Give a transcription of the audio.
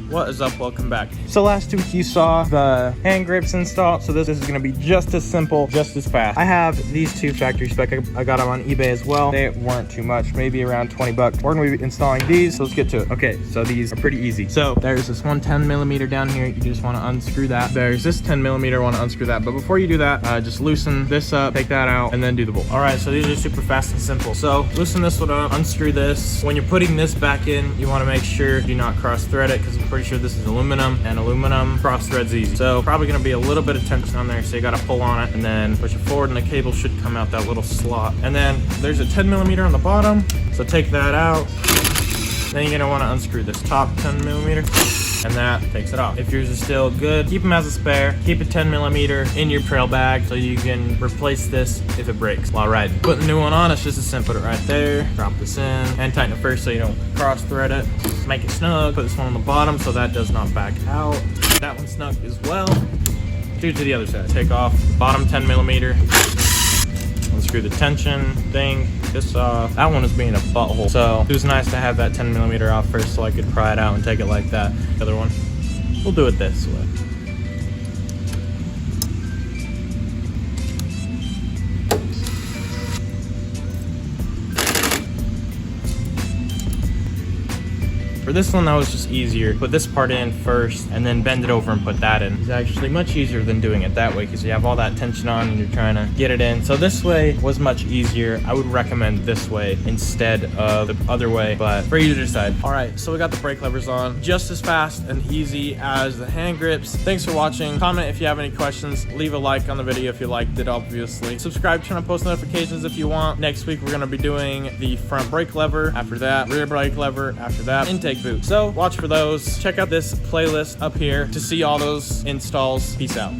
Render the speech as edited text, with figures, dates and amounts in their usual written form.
What is up? Welcome back. So last week you saw the hand grips installed. So this is going to be just as simple, just as fast. I have these two factory spec. I got them on eBay as well. They weren't too much, maybe around 20 bucks. We're going to be installing these. So let's get to it. Okay, so these are pretty easy. So there's this one 10 millimeter down here. You just want to unscrew that. There's this 10 millimeter, want to unscrew that. But before you do that, just loosen this up, take that out, and then do the bolt. All right, so these are super fast and simple. So loosen this one up, unscrew this. When you're putting this back in, you want to make sure you do not cross thread it, because I'm pretty sure this is aluminum, and aluminum cross threads easy. So probably going to be a little bit of tension on there, so you got to pull on it and then push it forward, and the cable should come out that little slot. And then there's a 10 millimeter on the bottom, so take that out. Then you're going to want to unscrew this top 10 millimeter, and that takes it off. If yours is still good, keep them as a spare. Keep a 10 millimeter in your trail bag so you can replace this if it breaks while riding. Put the new one on, it's just as simple. Put it right there, drop this in, and tighten it first so you don't cross thread it. Make it snug. Put this one on the bottom so that does not back out. That one's snug as well. Do it to the other side. Take off bottom 10 millimeter. Unscrew the tension thing. This off. That one is being a butthole. So it was nice to have that 10 millimeter off first so I could pry it out and take it like that. The other one, we'll do it this way. For this one, that was just easier. Put this part in first and then bend it over and put that in. It's actually much easier than doing it that way because you have all that tension on and you're trying to get it in. So this way was much easier. I would recommend this way instead of the other way, but for you to decide. All right, so we got the brake levers on. Just as fast and easy as the hand grips. Thanks for watching. Comment if you have any questions. Leave a like on the video if you liked it, obviously. Subscribe, turn on post notifications if you want. Next week, we're gonna be doing the front brake lever. After that, rear brake lever. After that, intake boot. So watch for those. Check out this playlist up here to see all those installs. Peace out.